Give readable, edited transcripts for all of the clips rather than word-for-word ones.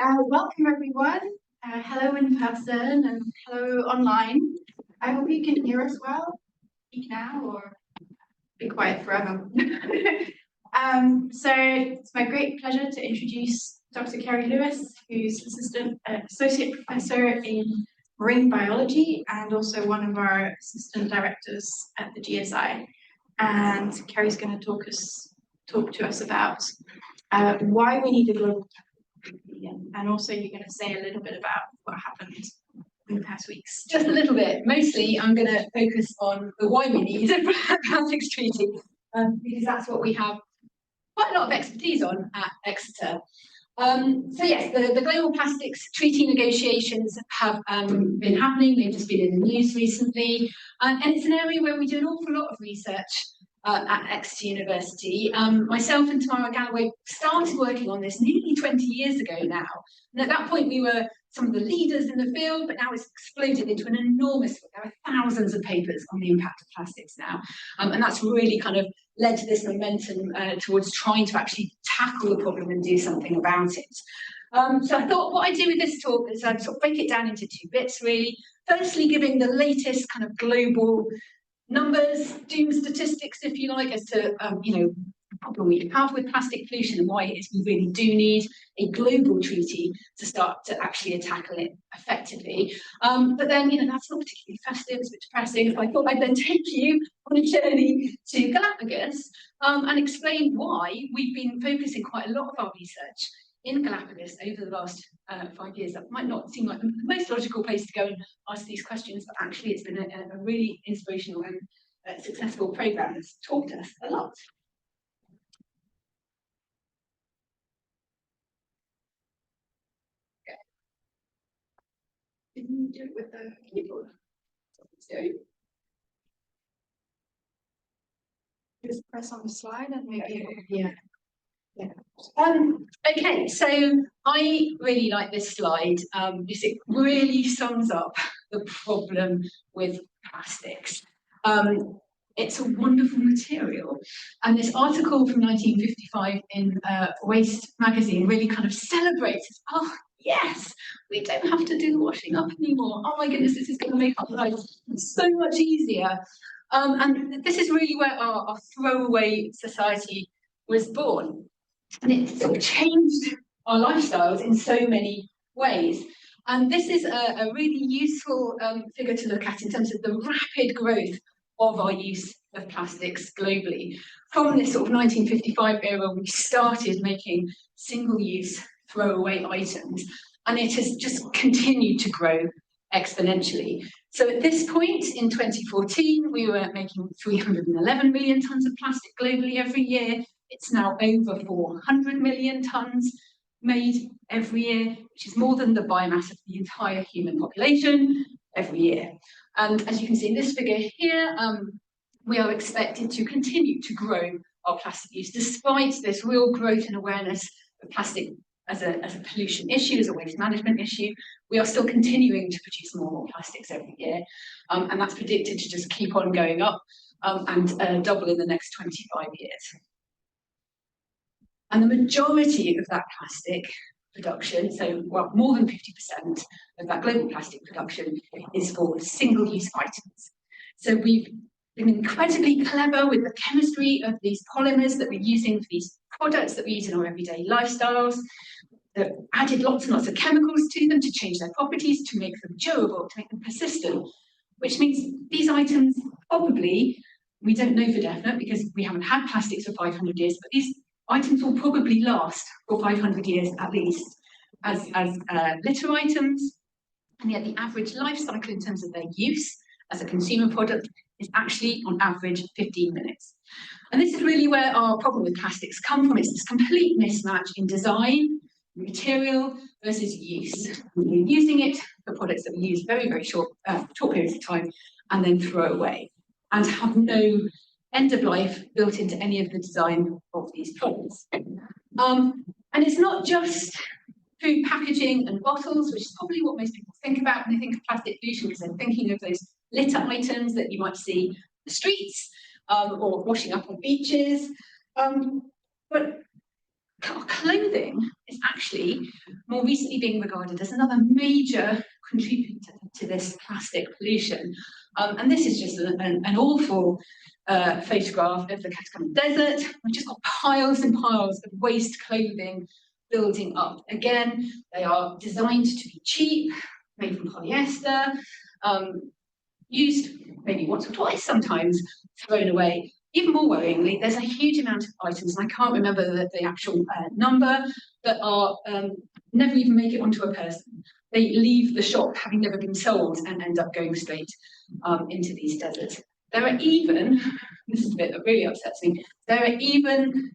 Welcome everyone. Hello in person and hello online. I hope you can hear us well. Speak now or be quiet forever. So it's my great pleasure to introduce Dr. Ceri Lewis, who's associate professor in marine biology and also one of our assistant directors at the GSI. And Ceri's going to talk to us about why we need a global. And also you're going to say a little bit about what happened in the past weeks. Just a little bit. Mostly I'm going to focus on the why we need a plastics treaty, because that's what we have quite a lot of expertise on at Exeter. So yes, the global plastics treaty negotiations have been happening. They've just been in the news recently. And it's an area where we do an awful lot of research at Exeter University. Myself and Tamara Galloway started working on this nearly 20 years ago now. And at that point, we were some of the leaders in the field, but now it's exploded into an enormous, there are thousands of papers on the impact of plastics now. And that's really kind of led to this momentum towards trying to actually tackle the problem and do something about it. So I thought what I'd do with this talk is I'd sort of break it down into two bits, really. Firstly, giving the latest kind of global numbers, doom statistics, if you like, as to the problem we have with plastic pollution and why it is we really do need a global treaty to start to actually tackle it effectively. But then, that's not particularly festive, it's a bit depressing. So I thought I'd then take you on a journey to Galapagos and explain why we've been focusing quite a lot of our research in Galapagos over the last 5 years. That might not seem like the most logical place to go and ask these questions, but actually it's been a really inspirational and successful program that's taught us a lot. Okay. Didn't you do it with the keyboard? Just press on the slide and maybe yeah. Okay, so I really like this slide because it really sums up the problem with plastics. It's a wonderful material, and this article from 1955 in Waste magazine really kind of celebrates it. Oh yes, we don't have to do the washing up anymore. Oh my goodness, this is going to make our lives so much easier. And this is really where our throwaway society was born. And it sort of changed our lifestyles in so many ways. And this is a really useful figure to look at in terms of the rapid growth of our use of plastics globally. From this sort of 1955 era, we started making single-use throwaway items, and it has just continued to grow exponentially. So at this point in 2014, we were making 311 million tonnes of plastic globally every year. It's now over 400 million tonnes made every year, which is more than the biomass of the entire human population every year. And as you can see in this figure here, we are expected to continue to grow our plastic use, despite this real growth in awareness of plastic as a pollution issue, as a waste management issue. We are still continuing to produce more and more plastics every year, and that's predicted to just keep on going up and double in the next 25 years. And the majority of that plastic production, so more than 50% of that global plastic production, is for single-use items. So we've been incredibly clever with the chemistry of these polymers that we're using for these products that we use in our everyday lifestyles. They've added lots and lots of chemicals to them to change their properties, to make them durable, to make them persistent, which means these items probably, we don't know for definite because we haven't had plastics for 500 years, but these items will probably last for 500 years at least as litter items. And yet the average life cycle in terms of their use as a consumer product is actually on average 15 minutes. And this is really where our problem with plastics come from. It's this complete mismatch in design, material versus use. We're using it for products that we use very, very short periods of time and then throw away and have no end of life built into any of the design of these products. And it's not just food packaging and bottles, which is probably what most people think about when they think of plastic pollution, because they're thinking of those litter items that you might see on the streets or washing up on beaches. But clothing is actually more recently being regarded as another major contributor to this plastic pollution. And this is just an awful photograph of the Atacama Desert. We've just got piles and piles of waste clothing building up. Again, they are designed to be cheap, made from polyester, used maybe once or twice sometimes, thrown away. Even more worryingly, there's a huge amount of items, and I can't remember the actual number, that are never even make it onto a person. They leave the shop having never been sold and end up going straight into these deserts. There are even, this is the bit that really upsets me, there are even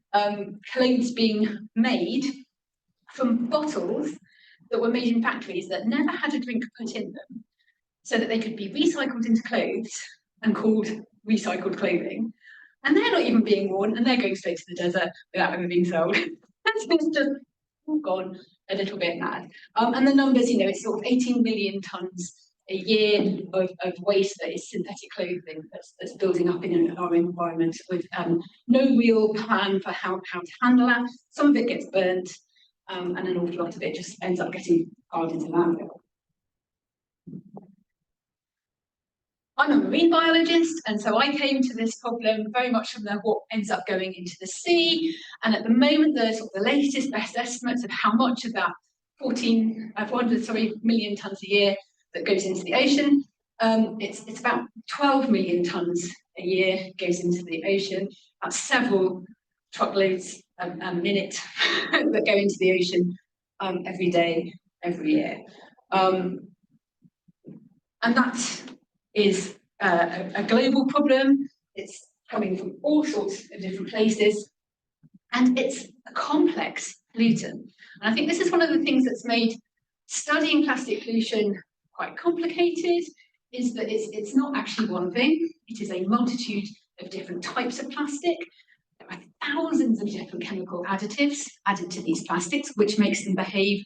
clothes being made from bottles that were made in factories that never had a drink put in them, so that they could be recycled into clothes and called recycled clothing. And they're not even being worn, and they're going straight to the desert without ever being sold. It's just all gone a little bit mad. And the numbers, you know, it's sort of 18 million tons a year of waste that is synthetic clothing that's building up in our environment, with no real plan for how to handle that. Some of it gets burnt, and an awful lot of it just ends up getting piled into landfill. I'm a marine biologist, and so I came to this problem very much from what ends up going into the sea. And at the moment, the latest best estimates of how much of that 400 million tons a year that goes into the ocean, it's about 12 million tons a year goes into the ocean. That's several truckloads a minute that go into the ocean every day, every year. And that is a global problem. It's coming from all sorts of different places, and it's a complex pollutant. And I think this is one of the things that's made studying plastic pollution quite complicated, is that it's not actually one thing. It is a multitude of different types of plastic. There are thousands of different chemical additives added to these plastics, which makes them behave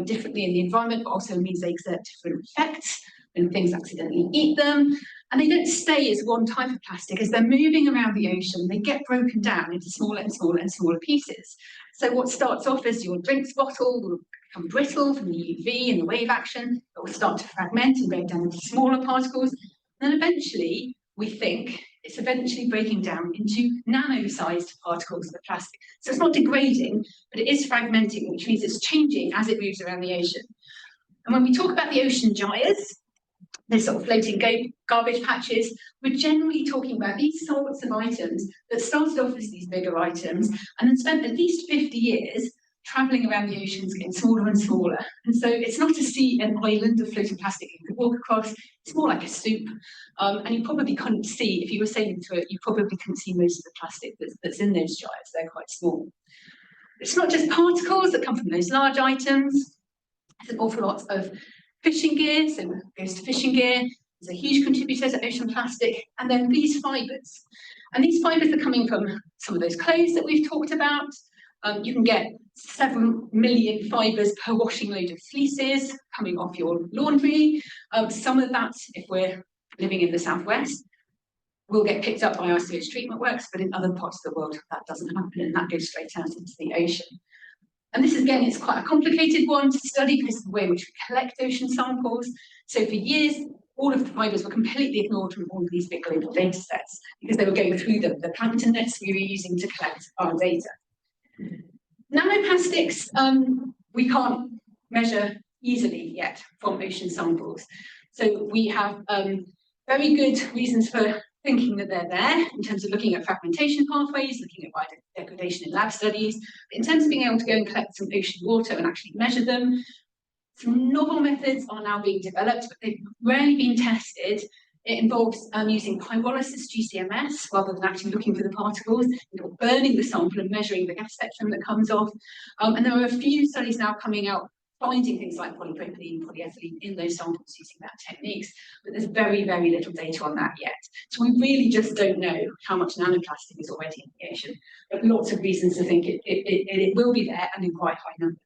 differently in the environment, but also means they exert different effects when things accidentally eat them. And they don't stay as one type of plastic. As they're moving around the ocean, they get broken down into smaller and smaller and smaller pieces. So what starts off as your drinks bottle will become brittle from the UV and the wave action. It will start to fragment and break down into smaller particles. And then eventually, we think it's eventually breaking down into nano-sized particles of plastic. So it's not degrading, but it is fragmenting, which means it's changing as it moves around the ocean. And when we talk about the ocean gyres, these sort of floating garbage patches, we're generally talking about these sorts of items that started off as these bigger items and then spent at least 50 years travelling around the oceans, getting smaller and smaller. And so it's not an island of floating plastic you could walk across, it's more like a soup. And you probably couldn't see, if you were sailing through it, you probably couldn't see most of the plastic that's in those gyres, they're quite small. It's not just particles that come from those large items, there's an awful lot of fishing gear, so it goes to fishing gear, is a huge contributor to ocean plastic, and then these fibres. And these fibres are coming from some of those clothes that we've talked about. You can get several million fibres per washing load of fleeces coming off your laundry. Some of that, if we're living in the southwest, will get picked up by our sewage treatment works, but in other parts of the world that doesn't happen, and that goes straight out into the ocean. And this, again, is quite a complicated one to study because of the way in which we collect ocean samples. So for years, all of the fibres were completely ignored from all of these big global data sets because they were going through the plankton nets we were using to collect our data. Nanoplastics, we can't measure easily yet from ocean samples. So we have very good reasons for thinking that they're there in terms of looking at fragmentation pathways, looking at biodegradation in lab studies. But in terms of being able to go and collect some ocean water and actually measure them, some novel methods are now being developed, but they've rarely been tested. It involves using pyrolysis GCMS rather than actually looking for the particles, burning the sample and measuring the gas spectrum that comes off. And there are a few studies now coming out finding things like polypropylene, polyethylene in those samples using that techniques, but there's very, very little data on that yet. So we really just don't know how much nanoplastic is already in the ocean, but lots of reasons to think it will be there and in quite high numbers.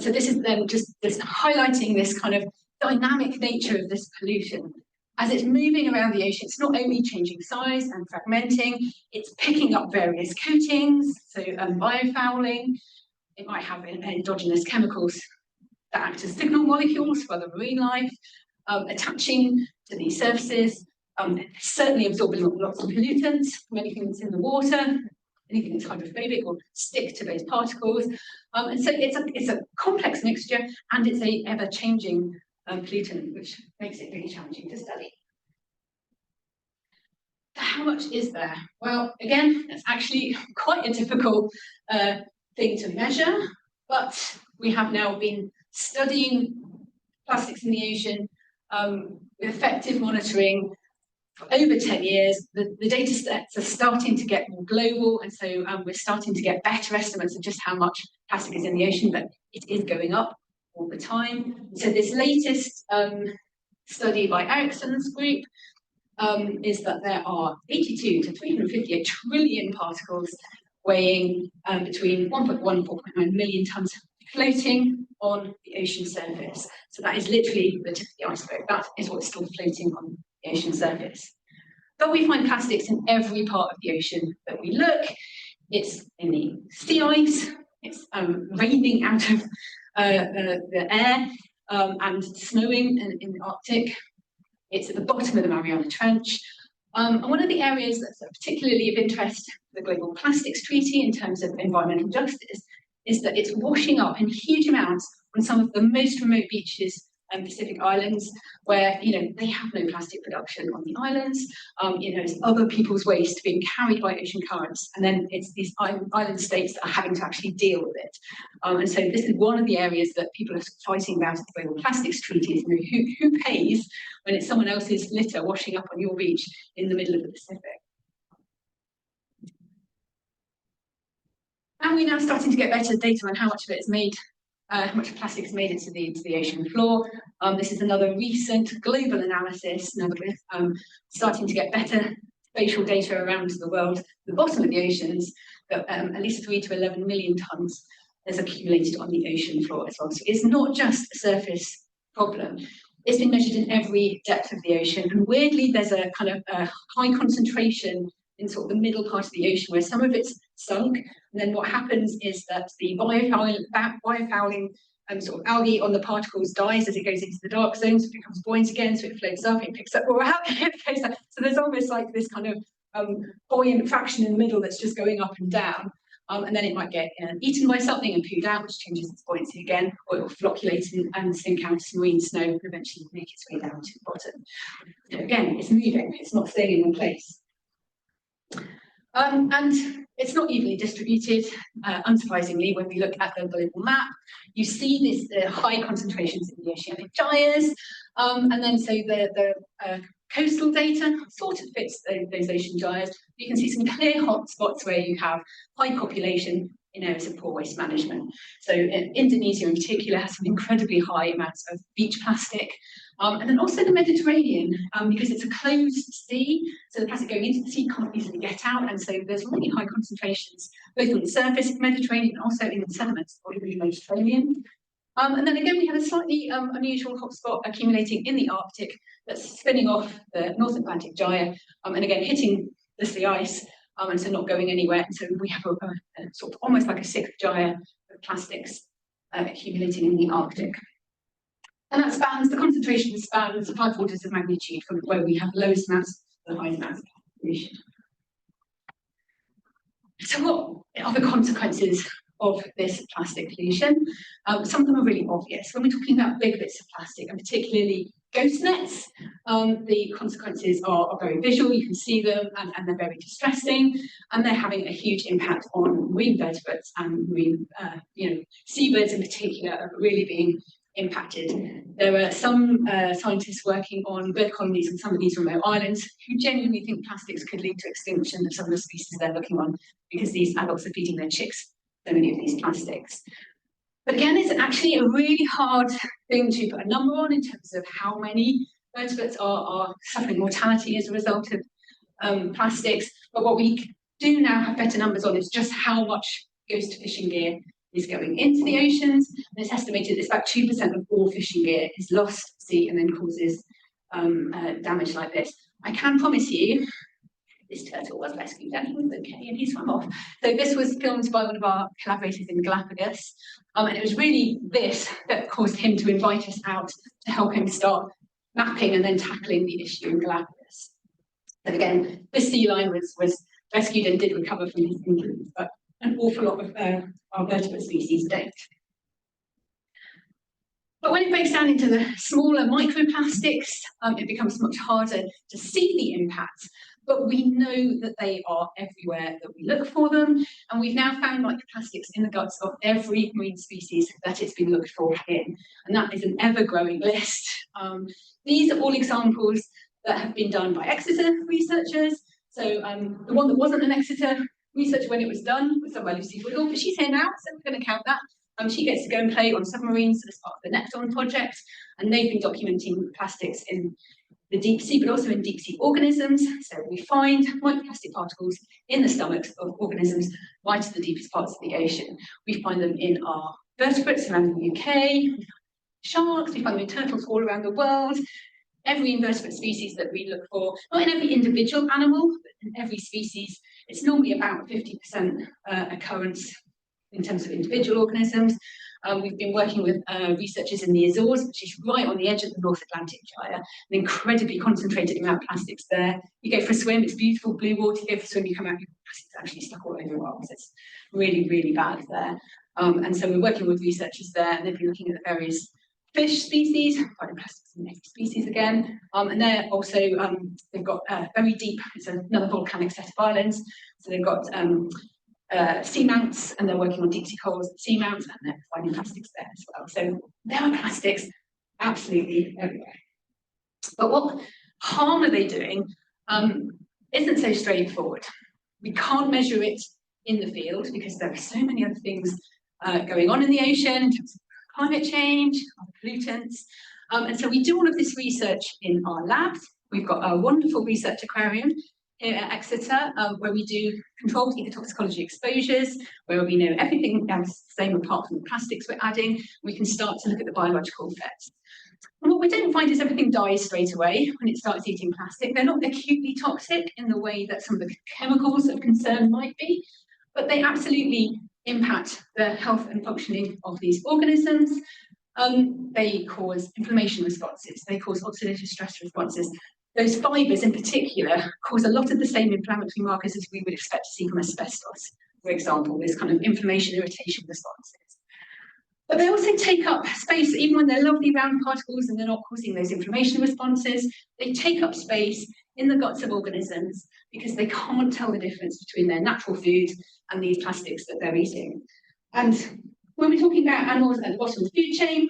So this is then just highlighting this kind of dynamic nature of this pollution. as it's moving around the ocean, it's not only changing size and fragmenting, it's picking up various coatings, so biofouling. It might have endogenous chemicals that act as signal molecules for other marine life, attaching to these surfaces, certainly absorbing lots of pollutants from anything that's in the water, anything that's hydrophobic or stick to those particles. And so it's a complex mixture, and it's a ever-changing pollutant, which makes it really challenging to study. How much is there? Well, again, it's actually quite a difficult thing to measure, but we have now been studying plastics in the ocean with effective monitoring for over 10 years. The data sets are starting to get more global, and so we're starting to get better estimates of just how much plastic is in the ocean, but it is going up all the time. So this latest study by Ericsson's group is that there are 82 to 358 trillion particles weighing between 1.1 and 4.9 million tons floating on the ocean surface. So that is literally the tip of the iceberg. That is what's still floating on the ocean surface. But we find plastics in every part of the ocean that we look. It's in the sea ice, it's raining out of the air and snowing in the Arctic. It's at the bottom of the Mariana Trench. And one of the areas that's particularly of interest to the Global Plastics Treaty in terms of environmental justice is that it's washing up in huge amounts on some of the most remote beaches and Pacific islands where, they have no plastic production on the islands. It's other people's waste being carried by ocean currents. And then it's these island states that are having to actually deal with it. And so this is one of the areas that people are fighting about at the Global Plastics Treaty, is who pays when it's someone else's litter washing up on your beach in the middle of the Pacific. And we're now starting to get better data on how much of it is made, how much plastic is made into the ocean floor. This is another recent global analysis. Now that we're starting to get better spatial data around the world, the bottom of the oceans, that at least 3 to 11 million tons is accumulated on the ocean floor as well. So it's not just a surface problem. It's been measured in every depth of the ocean. And weirdly, there's a kind of a high concentration in sort of the middle part of the ocean where some of it's sunk. And then what happens is that the biofouling sort of algae on the particles dies as it goes into the dark zone, so it becomes buoyant again, so it floats up, it picks up more algae, it goes up. So there's almost like this kind of buoyant fraction in the middle that's just going up and down. And then it might get eaten by something and pooed out, which changes its buoyancy again, or it will flocculate and sink out as marine snow and eventually make its way down to the bottom. So again, it's moving, it's not staying in one place. And it's not evenly distributed, unsurprisingly. When we look at the global map, you see this high concentrations in the oceanic gyres, and then so the coastal data sort of fits those ocean gyres. You can see some clear hot spots where you have high population in areas of poor waste management. So Indonesia in particular has some incredibly high amounts of beach plastic. And then also the Mediterranean, because it's a closed sea, so the plastic going into the sea can't easily get out, and so there's really high concentrations, both on the surface of the Mediterranean and also in the sediments of the Mediterranean. And then again, we have a slightly unusual hotspot accumulating in the Arctic that's spinning off the North Atlantic gyre, and again hitting the sea ice, and so not going anywhere. And so we have a sort of almost like a sixth gyre of plastics accumulating in the Arctic. And that spans, the concentration spans 5 orders of magnitude from where we have the lowest amounts to the highest amounts of pollution. So what are the consequences of this plastic pollution? Some of them are really obvious. When we're talking about big bits of plastic, and particularly ghost nets, the consequences are very visual. You can see them, and they're very distressing, and they're having a huge impact on marine vertebrates and marine, seabirds in particular are really being impacted. There are some scientists working on bird colonies on some of these remote islands who genuinely think plastics could lead to extinction of some of the species they're looking on, because these adults are feeding their chicks so many of these plastics. But again, it's actually a really hard thing to put a number on in terms of how many vertebrates are suffering mortality as a result of plastics. But what we do now have better numbers on is just how much goes to fishing gear is going into the oceans. And it's estimated it's about 2% of all fishing gear is lost at sea and then causes damage like this. I can promise you, this turtle was rescued and he was okay and he's swum off. So this was filmed by one of our collaborators in Galapagos. And it was really this that caused him to invite us out to help him start mapping and then tackling the issue in Galapagos. So again, this sea lion was rescued and did recover from his injuries, but an awful lot of our vertebrate species don't. But when it breaks down into the smaller microplastics, it becomes much harder to see the impact. But we know that they are everywhere that we look for them. And we've now found microplastics in the guts of every marine species that it's been looked for in. And that is an ever-growing list. These are all examples that have been done by Exeter researchers. So the one that wasn't an Exeter researcher when it was done was done by Lucy Whittle, but she's here now, so we're going to count that. She gets to go and play on submarines as part of the Necton project, and they've been documenting plastics in the deep sea, but also in deep sea organisms. So we find microplastic particles in the stomachs of organisms right to the deepest parts of the ocean. We find them in our vertebrates around the UK, sharks, we find them in turtles all around the world. Every invertebrate species that we look for, not in every individual animal, but in every species, it's normally about 50% occurrence in terms of individual organisms. We've been working with researchers in the Azores, which is right on the edge of the North Atlantic Gyre, an incredibly concentrated amount of plastics there. You go for a swim, it's beautiful blue water, you go for a swim, you come out, your plastics actually stuck all over your arms. It's really, really bad there. And so we're working with researchers there, and they've been looking at the various fish species, finding plastics in every species again. And they're also, they've got very deep, it's another volcanic set of islands, so they've got seamounts, and they're working on deep sea corals at seamounts, and they're finding plastics there as well. So there are plastics absolutely everywhere. But what harm are they doing isn't so straightforward. We can't measure it in the field because there are so many other things going on in the ocean in terms of climate change, other pollutants. And so we do all of this research in our labs. We've got a wonderful research aquarium here at Exeter, where we do controlled ecotoxicology exposures, where we know everything else the same apart from the plastics we're adding. We can start to look at the biological effects. And what we don't find is everything dies straight away when it starts eating plastic. They're not acutely toxic in the way that some of the chemicals of concern might be, but they absolutely impact the health and functioning of these organisms. They cause inflammation responses, they cause oxidative stress responses. Those fibres in particular cause a lot of the same inflammatory markers as we would expect to see from asbestos, for example, this kind of inflammation irritation responses. But they also take up space, even when they're lovely round particles and they're not causing those inflammation responses, they take up space in the guts of organisms because they can't tell the difference between their natural food and these plastics that they're eating. And when we're talking about animals at the bottom of the food chain,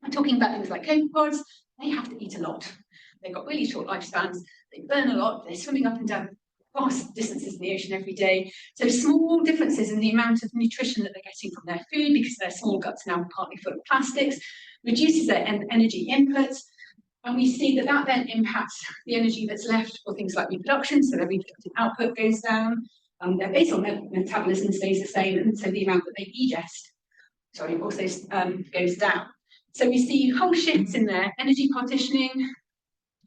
we're talking about things like copepods. They have to eat a lot. They've got really short lifespans, they burn a lot, they're swimming up and down vast distances in the ocean every day. So small differences in the amount of nutrition that they're getting from their food, because their small guts are now partly full of plastics, reduces their energy inputs. And we see that that then impacts the energy that's left for things like reproduction, so their reproductive output goes down, their basal metabolism stays the same, and so the amount that they ingest, also goes down. So we see whole shifts in their energy partitioning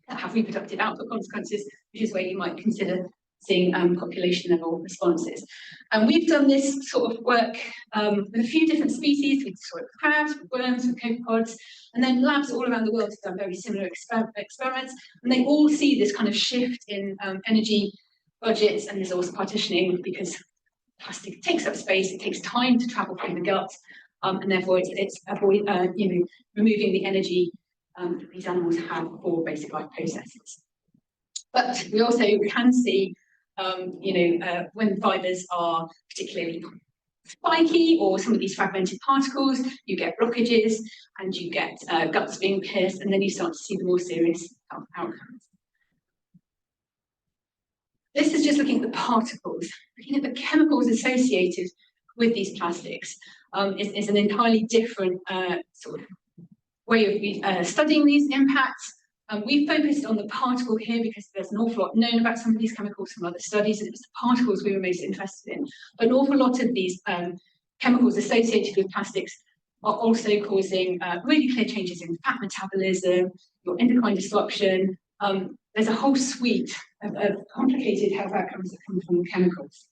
that have reproductive output consequences, which is where you might consider seeing population level responses. And we've done this sort of work with a few different species. We saw it with crabs, with worms, with copepods, and then labs all around the world have done very similar experiments, and they all see this kind of shift in energy budgets and resource partitioning because plastic takes up space, it takes time to travel through the gut, and therefore it's removing the energy that these animals have for basic life processes. But we also can see, when fibres are particularly spiky or some of these fragmented particles, you get blockages and you get guts being pierced, and then you start to see the more serious health outcomes. This is just looking at the particles. Looking at the chemicals associated with these plastics is an entirely different sort of way of studying these impacts. We focused on the particle here because there's an awful lot known about some of these chemicals from other studies, and it was the particles we were most interested in. But an awful lot of these chemicals associated with plastics are also causing really clear changes in fat metabolism, your endocrine disruption. There's a whole suite of complicated health outcomes that come from chemicals.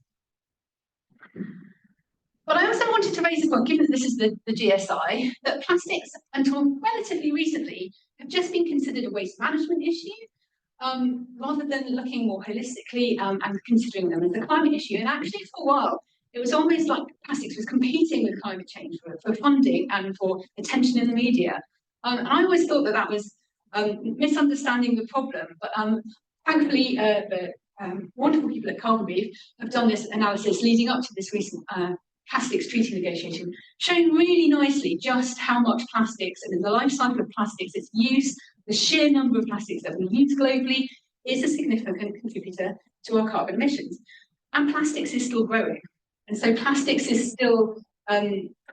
But I also wanted to raise this point, given that this is the GSI, that plastics, until relatively recently, have just been considered a waste management issue, rather than looking more holistically and considering them as a climate issue. And actually, for a while, it was almost like plastics was competing with climate change for funding and for attention in the media. And I always thought that was misunderstanding the problem. But thankfully, the wonderful people at Carbon Beef have done this analysis leading up to this recent plastics treaty negotiation, showing really nicely just how much plastics and the life cycle of plastics, its use, the sheer number of plastics that we use globally is a significant contributor to our carbon emissions. And plastics is still growing. And so plastics is still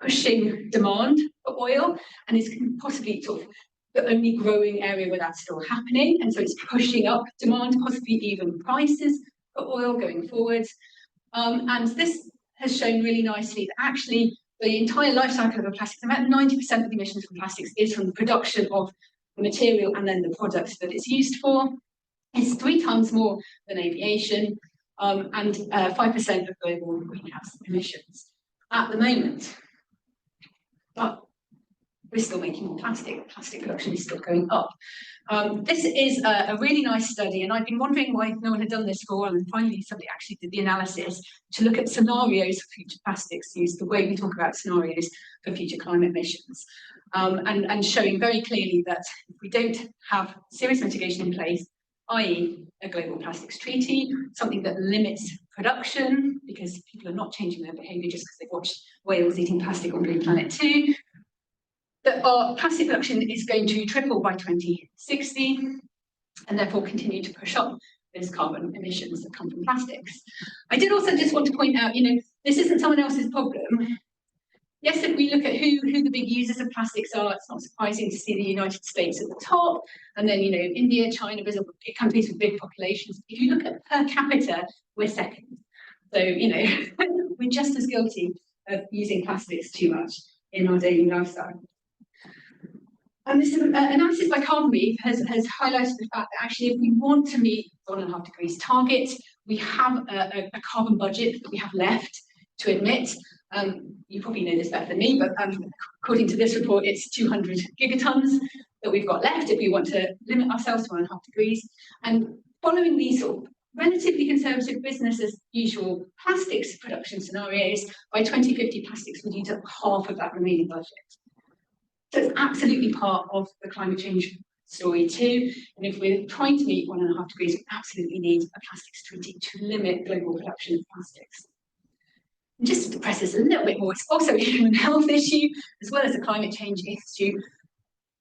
pushing demand for oil and is possibly sort of the only growing area where that's still happening. And so it's pushing up demand, possibly even prices for oil going forward. And this has shown really nicely that actually the entire life cycle of a plastic, about 90% of the emissions from plastics is from the production of the material and then the products that it's used for. It's 3 times more than aviation and 5% of global greenhouse emissions at the moment. But we're still making more plastic. Plastic production is still going up. This is a really nice study, and I've been wondering why no one had done this for a while, and finally somebody actually did the analysis to look at scenarios for future plastics use, the way we talk about scenarios for future climate emissions, and showing very clearly that if we don't have serious mitigation in place, i.e. a global plastics treaty, something that limits production, because people are not changing their behaviour just because they've watched whales eating plastic on Blue Planet 2, that our plastic production is going to triple by 2060 and therefore continue to push up those carbon emissions that come from plastics. I did also just want to point out, this isn't someone else's problem. Yes, if we look at who the big users of plastics are, it's not surprising to see the United States at the top, and then, India, China, Brazil, big countries with big populations. If you look at per capita, we're second. So, we're just as guilty of using plastics too much in our daily lifestyle. And this analysis by Carbon Beef has highlighted the fact that actually, if we want to meet 1.5 degrees target, we have a carbon budget that we have left to emit. You probably know this better than me, but according to this report, it's 200 gigatons that we've got left if we want to limit ourselves to 1.5 degrees. And following these sort of relatively conservative business as usual plastics production scenarios, by 2050, plastics would use up half of that remaining budget. So it's absolutely part of the climate change story too. And if we're trying to meet 1.5 degrees, we absolutely need a plastics treaty to limit global production of plastics. And just to depress us a little bit more, it's also a human health issue as well as a climate change issue,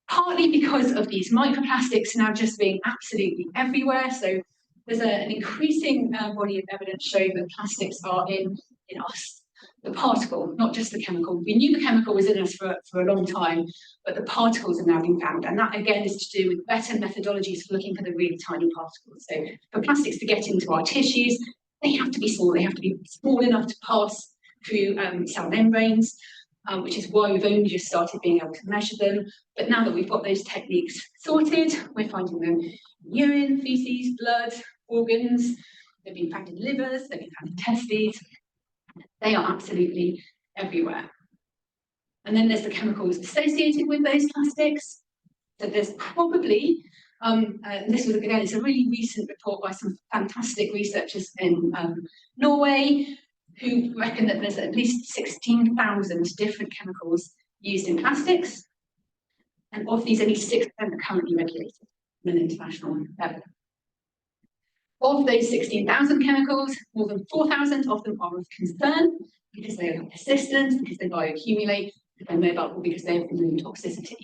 partly because of these microplastics now just being absolutely everywhere. So there's an increasing body of evidence showing that plastics are in us. The particle, not just the chemical. We knew the chemical was in us for a long time, but the particles have now been found. And that, again, is to do with better methodologies for looking for the really tiny particles. So for plastics to get into our tissues, they have to be small. They have to be small enough to pass through cell membranes, which is why we've only just started being able to measure them. But now that we've got those techniques sorted, we're finding them in urine, feces, blood, organs. They've been found in livers, they've been found in testes. They are absolutely everywhere. And then there's the chemicals associated with those plastics. So there's probably, this was, again, it's a really recent report by some fantastic researchers in Norway, who reckon that there's at least 16,000 different chemicals used in plastics. And of these, only 6% are currently regulated on an international level. Of those 16,000 chemicals, more than 4,000 of them are of concern because they are persistent, because they bioaccumulate, because they're mobile, or because they have known toxicity.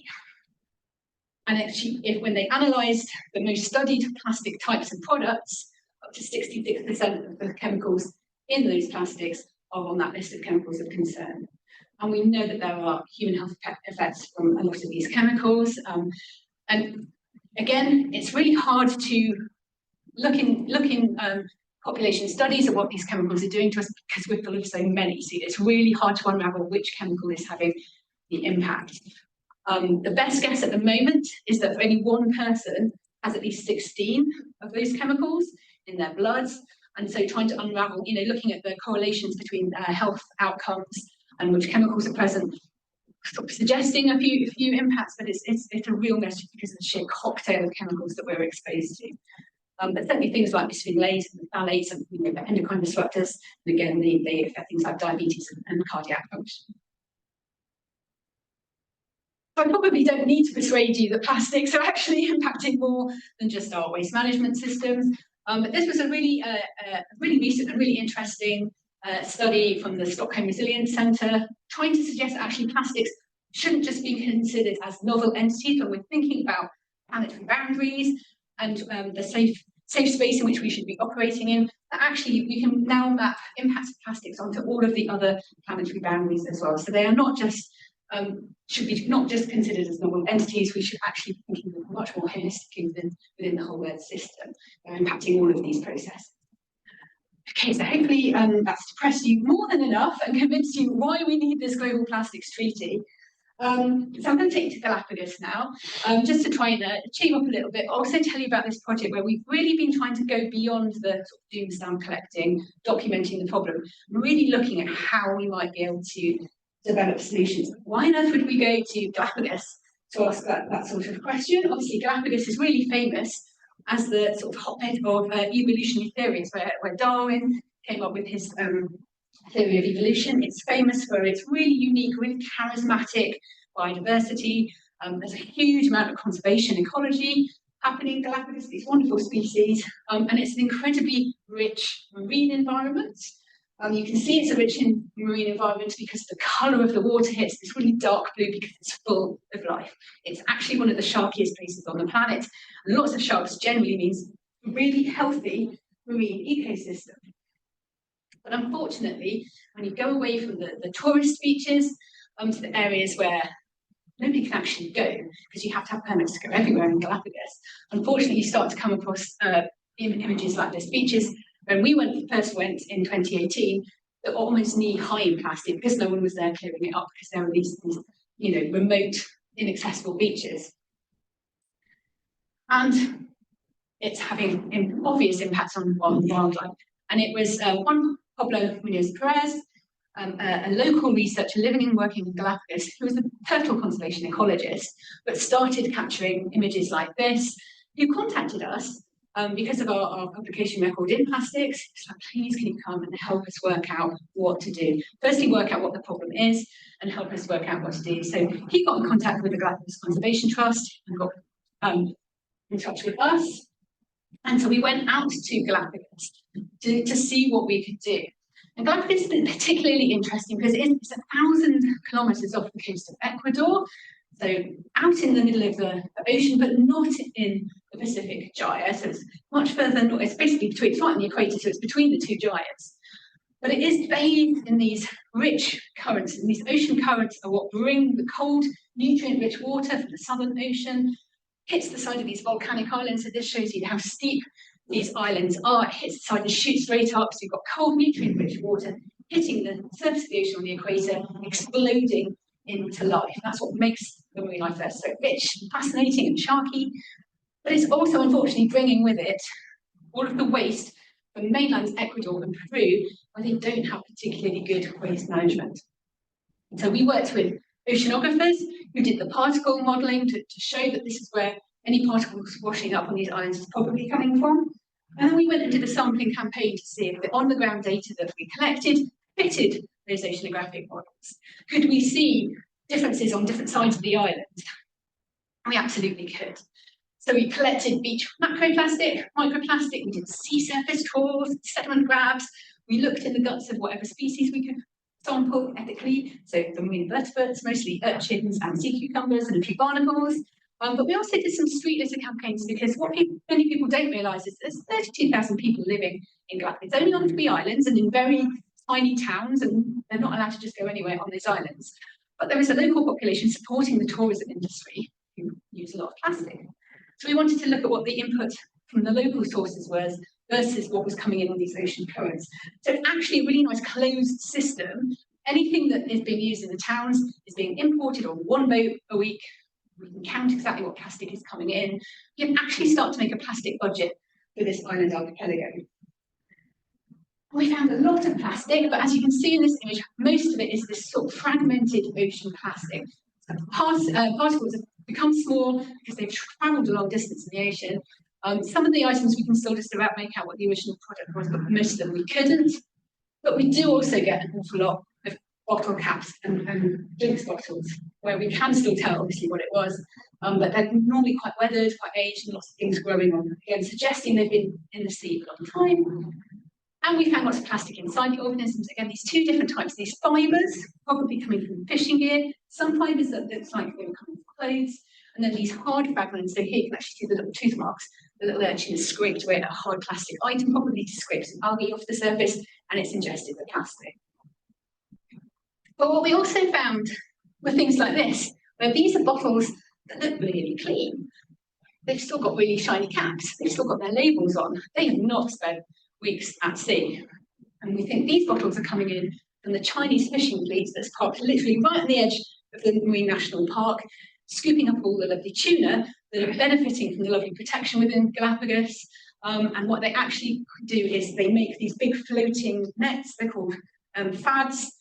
And actually, when they analysed the most studied plastic types and products, up to 66% of the chemicals in those plastics are on that list of chemicals of concern. And we know that there are human health effects from a lot of these chemicals. And again, it's really hard to look in population studies at what these chemicals are doing to us because we're full of so many. So it's really hard to unravel which chemical is having the impact. The best guess at the moment is that only one person has at least 16 of those chemicals in their bloods. And so trying to unravel, looking at the correlations between health outcomes and which chemicals are present, sort of suggesting a few impacts, but it's a real mess because of the sheer cocktail of chemicals that we're exposed to. But certainly things like bisphenol A's and phthalates and the endocrine disruptors, and again, they affect things like diabetes and cardiac function. So I probably don't need to persuade you that plastics are actually impacting more than just our waste management systems. But this was a really recent and really interesting study from the Stockholm Resilience Centre, trying to suggest that actually plastics shouldn't just be considered as novel entities when we're thinking about planetary boundaries and the safe space in which we should be operating in, that actually we can now map impacts of plastics onto all of the other planetary boundaries as well. So they are not just should be not just considered as novel entities, we should actually be thinking much more holistically within the whole Earth system, impacting all of these processes. Okay, so hopefully that's depressed you more than enough and convinced you why we need this global plastics treaty. So I'm going to take you to Galapagos now, just to try and cheer up a little bit, but also tell you about this project where we've really been trying to go beyond the sort of doom stamp collecting, documenting the problem, really looking at how we might be able to develop solutions. Why on earth would we go to Galapagos to ask that sort of question? Obviously, Galapagos is really famous as the sort of hotbed of evolutionary theories, where Darwin came up with his theory of evolution. It's famous for its really unique, really charismatic biodiversity. There's a huge amount of conservation ecology happening in Galapagos, these wonderful species, and it's an incredibly rich marine environment. You can see it's a rich marine environment because the colour of the water here is this really dark blue because it's full of life. It's actually one of the sharkiest places on the planet. And lots of sharks generally means a really healthy marine ecosystem. But unfortunately, when you go away from the tourist beaches to the areas where nobody can actually go, because you have to have permits to go everywhere in Galapagos, unfortunately, you start to come across images like this. Beaches, when we first went in 2018, that were almost knee-high in plastic because no one was there clearing it up because there were these remote, inaccessible beaches. And it's having obvious impacts on wildlife. And it was Juan Pablo Munoz Perez, a local researcher living and working in Galapagos, who was a turtle conservation ecologist, but started capturing images like this, who contacted us because of our publication record in plastics. It's like, please can you come and help us work out what to do? Firstly, work out what the problem is and help us work out what to do. So he got in contact with the Galapagos Conservation Trust and got in touch with us. And so we went out to Galapagos to see what we could do. And Galapagos is particularly interesting because it's 1,000 kilometers off the coast of Ecuador, so out in the middle of the ocean, but not in the Pacific Gyre. So it's much further north. It's basically between, it's right on the equator, so it's between the two gyres. But it is bathed in these rich currents, and these ocean currents are what bring the cold, nutrient-rich water from the Southern Ocean, hits the side of these volcanic islands. So this shows you how steep these islands are. It hits the side and shoots straight up. So you've got cold, nutrient-rich water hitting the surface of the ocean on the equator, exploding into life. That's what makes the marine life there so rich, fascinating, and sharky. But it's also, unfortunately, bringing with it all of the waste from mainland Ecuador and Peru, where they don't have particularly good waste management. And so we worked with oceanographers who did the particle modelling to show that this is where any particles washing up on these islands is probably coming from. And then we went and did a sampling campaign to see if the on-the-ground data that we collected fitted those oceanographic models. Could we see differences on different sides of the island? And we absolutely could. So we collected beach macroplastic, microplastic, we did sea surface trawls, sediment grabs, we looked in the guts of whatever species we could sample ethically, so the marine vertebrates, mostly urchins and sea cucumbers and a few barnacles. But we also did some street litter campaigns because what many people don't realise is there's 32,000 people living in Galapagos. It's only on 3 islands and in very tiny towns, and they're not allowed to just go anywhere on these islands. But there is a local population supporting the tourism industry who use a lot of plastic. So we wanted to look at what the input from the local sources was versus what was coming in on these ocean currents. So it's actually a really nice closed system, anything that is being used in the towns is being imported on one boat a week. We can count exactly what plastic is coming in. You can actually start to make a plastic budget for this island archipelago. We found a lot of plastic, but as you can see in this image, most of it is this sort of fragmented ocean plastic. Particles have become small because they've travelled a long distance in the ocean. Some of the items we can still just about make out what the original product was, but most of them we couldn't. But we do also get an awful lot of bottle caps and drinks bottles, where we can still tell obviously what it was, but they're normally quite weathered, quite aged, and lots of things growing on them, again suggesting they've been in the sea for a long time. And we found lots of plastic inside the organisms. Again, these two different types, these fibres, probably coming from fishing gear, some fibres that look like they were coming from clothes, and then these hard fragments. So here you can actually see the little tooth marks. The little urchin has scraped away at a hard plastic item, probably to scrape some algae off the surface, and it's ingested the plastic. But what we also found were things like this, where these are bottles that look really clean. They've still got really shiny caps. They've still got their labels on. They have not spent weeks at sea. And we think these bottles are coming in from the Chinese fishing fleet that's parked literally right on the edge of the Marine National Park, scooping up all the lovely tuna that are benefiting from the lovely protection within Galapagos. And what they actually do is they make these big floating nets. They're called FADs,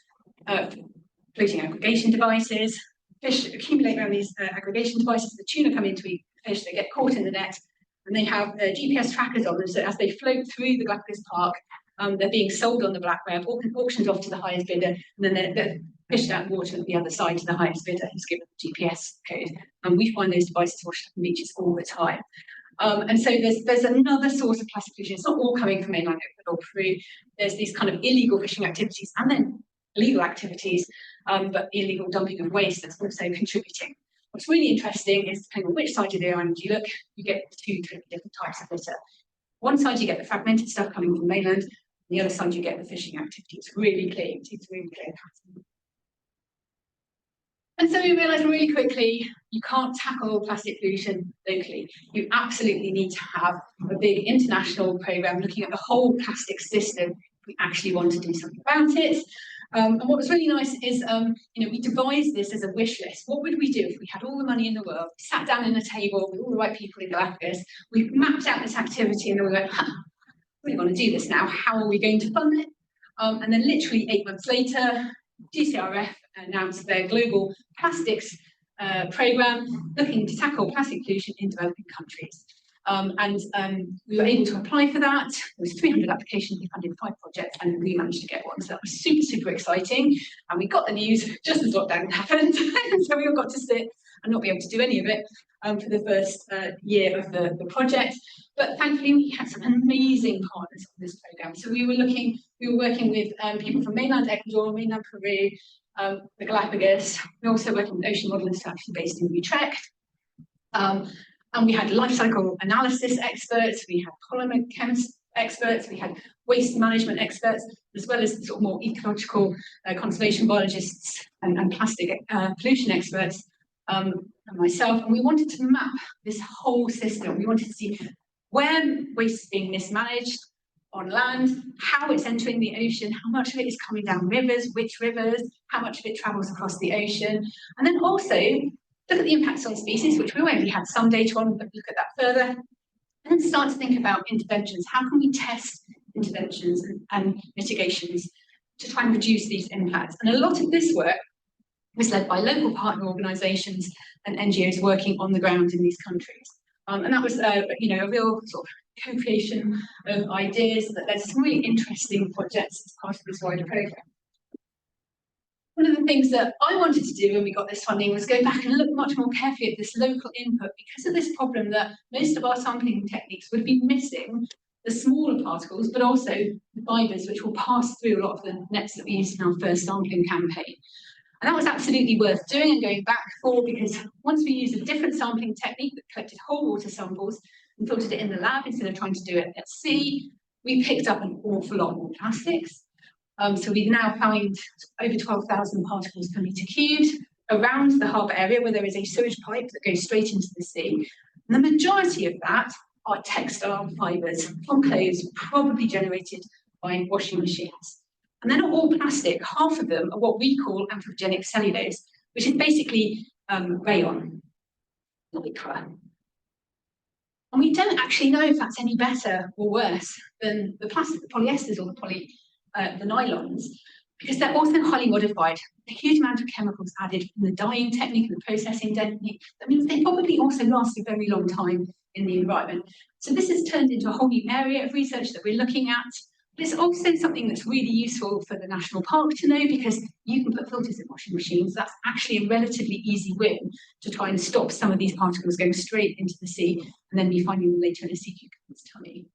floating aggregation devices. Fish accumulate around these aggregation devices. The tuna come in to eat fish. They get caught in the net, and they have GPS trackers on them. So as they float through the Galapagos Park, they're being sold on the black web, auctioned off to the highest bidder, and then they're fished out in water at the other side to the highest bidder who's given the GPS code. And we find those devices washed up in beaches all the time. And so there's another source of plastic pollution. It's not all coming from mainland or Peru. There's these kind of illegal fishing activities and then illegal activities, but illegal dumping of waste that's also contributing. What's really interesting is, depending on which side of the island you look, you get two different types of litter. One side you get the fragmented stuff coming from mainland, the other side you get the fishing activity. It's really clear. It's really clear pattern. And so we realised really quickly, you can't tackle plastic pollution locally. You absolutely need to have a big international programme looking at the whole plastic system if we actually want to do something about it. And what was really nice is, we devised this as a wish list. What would we do if we had all the money in the world, sat down in a table with all the right people in Galapagos, we mapped out this activity, and then we went, we want to do this now. How are we going to fund it? And then literally 8 months later, GCRF announced their global plastics programme looking to tackle plastic pollution in developing countries. We were able to apply for that. There was 300 applications, we funded 5 projects, and we managed to get one. So that was super, super exciting. And we got the news just as lockdown happened. So we all got to sit and not be able to do any of it for the first year of the project. But thankfully, we had some amazing partners on this programme. So we were working with people from mainland Ecuador, mainland Peru, the Galapagos. We're also working with ocean modellers actually based in Utrecht. And we had life cycle analysis experts, we had polymer chemists experts, we had waste management experts, as well as sort of more ecological conservation biologists and plastic pollution experts, and myself. And we wanted to map this whole system. We wanted to see where waste is being mismanaged on land, how it's entering the ocean, how much of it is coming down rivers, which rivers, how much of it travels across the ocean, and then also look at the impacts on species, which we already had some data on, but look at that further, and then start to think about interventions. How can we test interventions and mitigations to try and reduce these impacts? And a lot of this work was led by local partner organisations and NGOs working on the ground in these countries. And that was a real sort of co-creation of ideas that led to some really interesting projects as part of this wider programme. One of the things that I wanted to do when we got this funding was go back and look much more carefully at this local input, because of this problem that most of our sampling techniques would be missing the smaller particles, but also the fibres, which will pass through a lot of the nets that we used in our first sampling campaign. And that was absolutely worth doing and going back for, because once we used a different sampling technique that collected whole water samples and filtered it in the lab instead of trying to do it at sea, we picked up an awful lot more plastics. So we've now found over 12,000 particles per metre cubed around the harbour area, where there is a sewage pipe that goes straight into the sea. And the majority of that are textile fibres from clothes, probably generated by washing machines. And they're not all plastic. Half of them are what we call anthropogenic cellulose, which is basically rayon, lycra. And we don't actually know if that's any better or worse than the plastic, the polyesters or the nylons, because they're also highly modified. A huge amount of chemicals added in the dyeing technique and the processing technique. That means they probably also last a very long time in the environment. So this has turned into a whole new area of research that we're looking at. But it's also something that's really useful for the national park to know, because you can put filters in washing machines. That's actually a relatively easy win to try and stop some of these particles going straight into the sea and then be finding them later in a sea cucumber's tummy.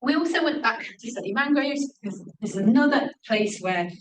We also went back to study mangroves, because this is another place where,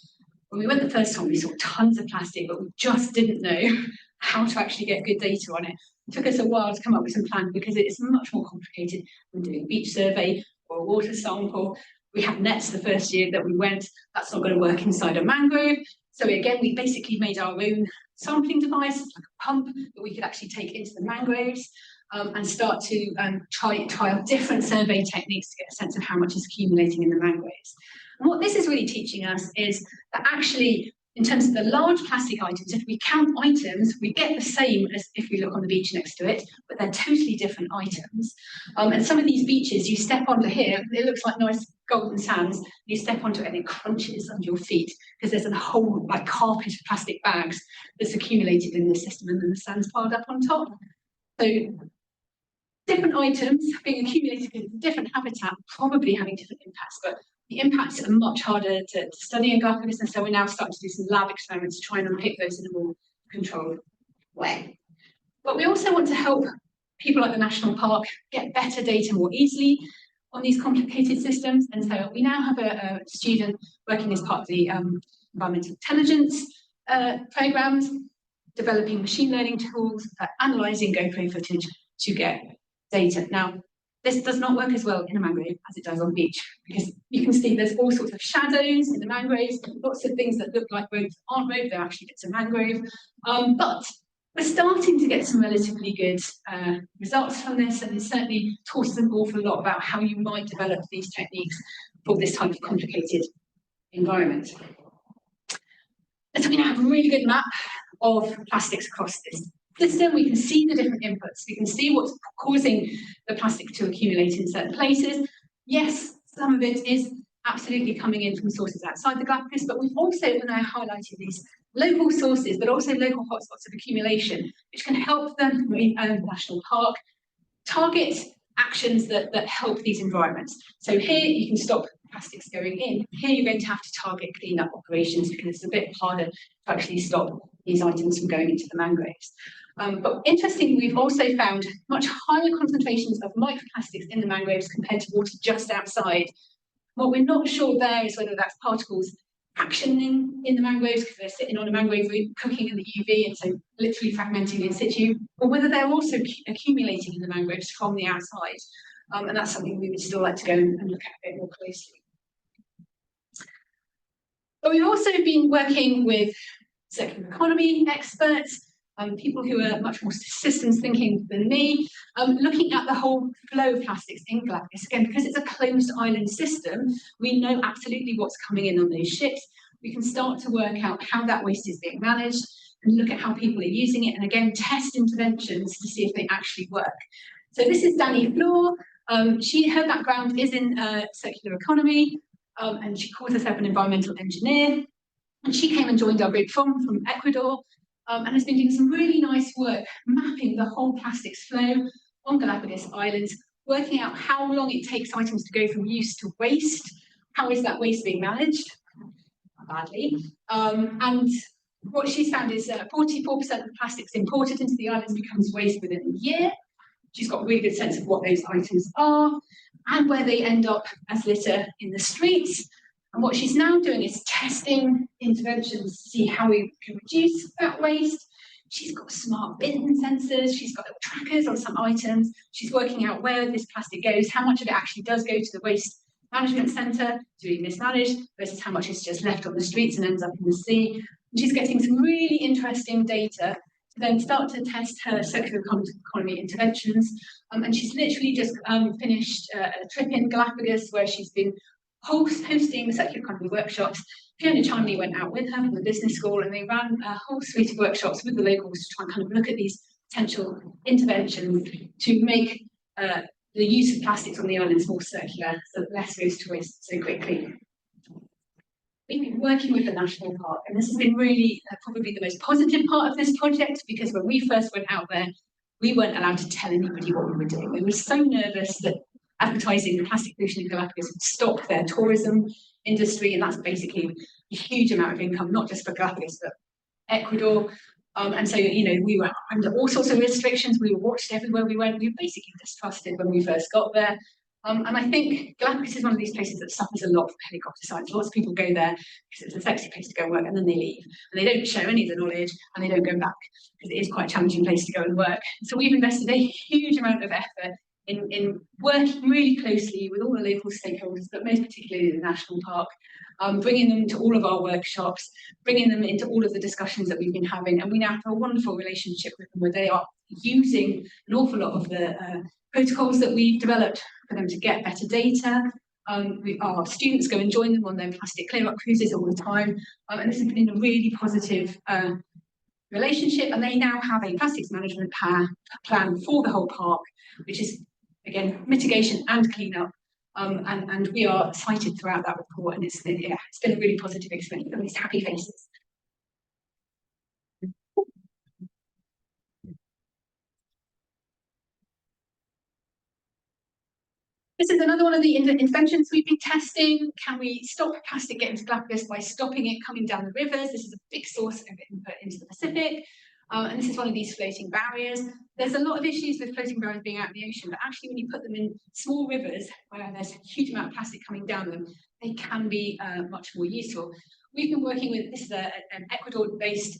when we went the first time, we saw tons of plastic, but we just didn't know how to actually get good data on it. It took us a while to come up with some plans, because it is much more complicated than doing a beach survey or a water sample. We had nets the first year that we went. That's not going to work inside a mangrove. So again, we basically made our own sampling device, like a pump that we could actually take into the mangroves. And start to try out different survey techniques to get a sense of how much is accumulating in the mangroves. And what this is really teaching us is that actually, in terms of the large plastic items, if we count items, we get the same as if we look on the beach next to it, but they're totally different items. And some of these beaches, you step onto here, it looks like nice golden sands, you step onto it and it crunches under your feet, because there's a whole like carpet of plastic bags that's accumulated in the system, and then the sand's piled up on top. So different items being accumulated in different habitat, probably having different impacts, but the impacts are much harder to study in Galapagos, and so we're now starting to do some lab experiments to try and unpick those in a more controlled way. But we also want to help people like the National Park get better data more easily on these complicated systems, and so we now have a student working as part of the environmental intelligence programs, developing machine learning tools, analysing GoPro footage to get data. Now, this does not work as well in a mangrove as it does on the beach, because you can see there's all sorts of shadows in the mangroves, lots of things that look like roads aren't roads, they're actually bits of mangrove. But we're starting to get some relatively good results from this, and it certainly taught us an awful lot about how you might develop these techniques for this type of complicated environment. And so we now have a really good map of plastics across this system. We can see the different inputs. We can see what's causing the plastic to accumulate in certain places. Yes, some of it is absolutely coming in from sources outside the Galapagos, but we've also now highlighted these local sources, but also local hotspots of accumulation, which can help the National Park target actions that help these environments. So here you can stop plastics going in. Here you're going to have to target cleanup operations, because it's a bit harder to actually stop these items from going into the mangroves. But interestingly, we've also found much higher concentrations of microplastics in the mangroves compared to water just outside. What we're not sure there is whether that's particles actioning in the mangroves because they're sitting on a mangrove root, cooking in the UV, and so literally fragmenting in situ, or whether they're also accumulating in the mangroves from the outside. And that's something we would still like to go and look at a bit more closely. But we've also been working with circular economy experts, people who are much more systems thinking than me, looking at the whole flow of plastics in Galapagos. Again, because it's a closed island system, we know absolutely what's coming in on those ships. We can start to work out how that waste is being managed and look at how people are using it, and again, test interventions to see if they actually work. So this is Danny Floor. Her background is in circular economy, and she calls herself an environmental engineer. And she came and joined our group from Ecuador, and has been doing some really nice work mapping the whole plastics flow on Galapagos Islands, working out how long it takes items to go from use to waste, how is that waste being managed, badly, and what she's found is 44% of the plastics imported into the islands becomes waste within a year. She's got a really good sense of what those items are and where they end up as litter in the streets. And what she's now doing is testing interventions to see how we can reduce that waste. She's got smart bin sensors, she's got little trackers on some items, she's working out where this plastic goes, how much of it actually does go to the waste management centre to be mismanaged versus how much is just left on the streets and ends up in the sea. And she's getting some really interesting data to then start to test her circular economy interventions. And she's literally just finished a trip in Galapagos where she's been hosting circular economy workshops. Fiona Chandley went out with her from the business school, and they ran a whole suite of workshops with the locals to try and kind of look at these potential interventions to make the use of plastics on the islands more circular, so that less goes to waste so quickly. We've been working with the National Park, and this has been really probably the most positive part of this project, because when we first went out there, we weren't allowed to tell anybody what we were doing. We were so nervous that advertising the plastic pollution in Galapagos would stop their tourism industry, and that's basically a huge amount of income, not just for Galapagos, but Ecuador. And so, you know, we were under all sorts of restrictions. We were watched everywhere we went. We were basically distrusted when we first got there. And I think Galapagos is one of these places that suffers a lot from helicopter science. Lots of people go there because it's a sexy place to go and work, and then they leave. And they don't share any of the knowledge, and they don't go back, because it is quite a challenging place to go and work. So we've invested a huge amount of effort in working really closely with all the local stakeholders, but most particularly the National Park, bringing them to all of our workshops, bringing them into all of the discussions that we've been having. And we now have a wonderful relationship with them, where they are using an awful lot of the protocols that we've developed for them to get better data. Our students go and join them on their plastic clear-up cruises all the time. And this has been a really positive relationship. And they now have a plastics management plan for the whole park, which is, again, mitigation and clean-up. And we are cited throughout that report, and it's been a really positive experience, and these happy faces. This is another one of the interventions we've been testing. Can we stop plastic getting to Galapagos by stopping it coming down the rivers? This is a big source of input into the Pacific. And this is one of these floating barriers. There's a lot of issues with floating barriers being out in the ocean, but actually when you put them in small rivers where there's a huge amount of plastic coming down them, they can be much more useful. We've been working with, this is an Ecuador-based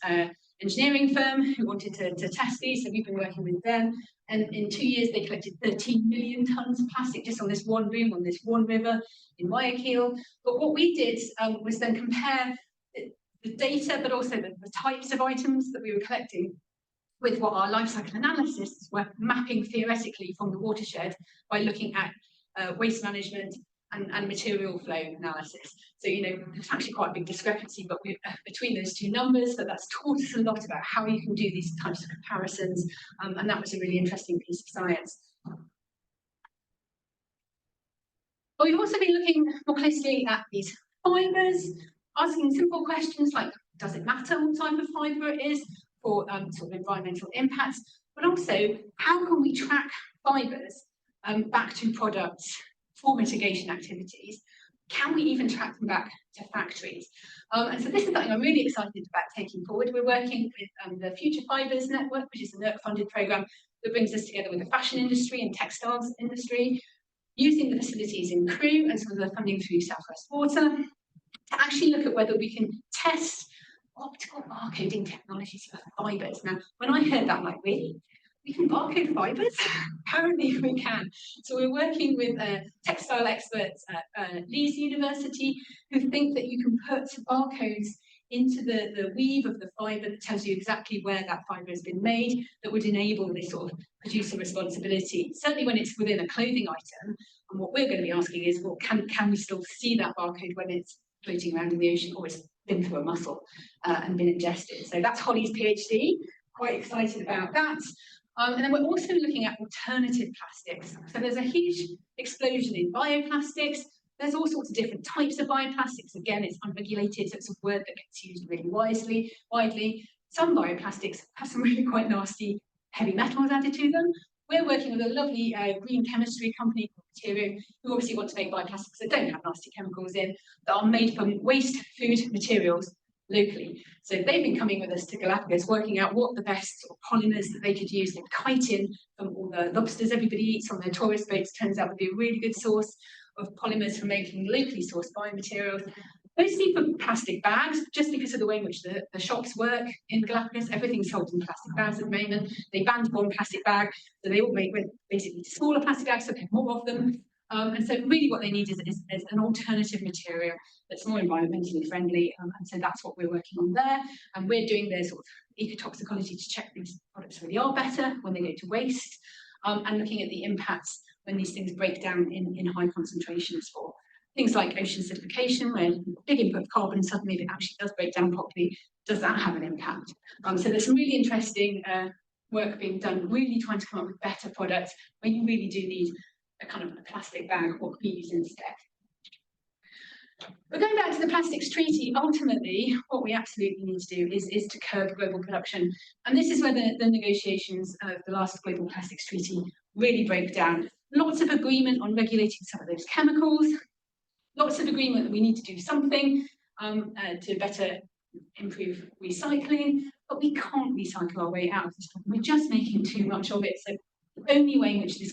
engineering firm who wanted to test these, so we've been working with them. And in 2 years, they collected 13 million tons of plastic just on this one room, on this one river in Guayaquil. But what we did was then compare the data, but also the types of items that we were collecting with what our life cycle analysis were mapping theoretically from the watershed by looking at waste management and material flow analysis. So, you know, there's actually quite a big discrepancy but between those two numbers, but that's taught us a lot about how you can do these types of comparisons, and that was a really interesting piece of science. But we've also been looking more closely at these fibres, asking simple questions like, does it matter what type of fibre it is for sort of environmental impacts, but also how can we track fibres back to products for mitigation activities? Can we even track them back to factories? And so this is something I'm really excited about taking forward. We're working with the Future Fibres Network, which is a NERC-funded programme that brings us together with the fashion industry and textiles industry, using the facilities in Crewe and some of the funding through South West Water, to actually look at whether we can test optical barcoding technologies for fibres. Now, when I heard that, I'm like, really? We can barcode fibres? Apparently we can. So we're working with textile experts at Leeds University who think that you can put barcodes into the weave of the fibre that tells you exactly where that fibre has been made, that would enable this sort of producer responsibility, certainly when it's within a clothing item. And what we're going to be asking is, well, can we still see that barcode when it's floating around in the ocean or it's been through a muscle and been ingested? So that's Holly's PhD, quite excited about that. And then we're also looking at alternative plastics. So there's a huge explosion in bioplastics. There's all sorts of different types of bioplastics. Again, it's unregulated, so it's a word that gets used really widely. Some bioplastics have some really quite nasty heavy metals added to them. We're working with a lovely green chemistry company called Material, who obviously want to make bioplastics that don't have nasty chemicals in, that are made from waste food materials locally. So they've been coming with us to Galapagos, working out what the best sort of polymers that they could use. The chitin from all the lobsters everybody eats on their tourist boats turns out to be a really good source of polymers for making locally sourced biomaterials. Mostly for plastic bags, just because of the way in which the shops work in Galapagos. Everything's sold in plastic bags at the moment. They banned one plastic bag, so they all went basically to smaller plastic bags, so they have more of them. And so really what they need is an alternative material that's more environmentally friendly, and so that's what we're working on there. And we're doing their sort of ecotoxicology to check these products really are better when they go to waste, and looking at the impacts when these things break down in high concentrations for Things like ocean acidification, where big input of carbon, suddenly it actually does break down properly. Does that have an impact? So there's some really interesting work being done, really trying to come up with better products where you really do need a kind of a plastic bag. What can we use instead? But going back to the plastics treaty, ultimately, what we absolutely need to do is to curb global production. And this is where the negotiations of the last global plastics treaty really broke down. Lots of agreement on regulating some of those chemicals, lots of agreement that we need to do something to better improve recycling, but we can't recycle our way out of this problem. We're just making too much of it. So the only way in which this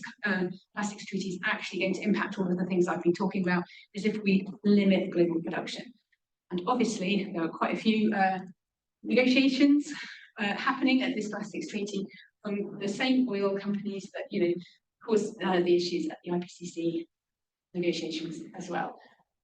plastics treaty is actually going to impact all of the things I've been talking about is if we limit global production. And obviously, there are quite a few negotiations happening at this plastics treaty from the same oil companies that, caused the issues at the IPCC negotiations as well.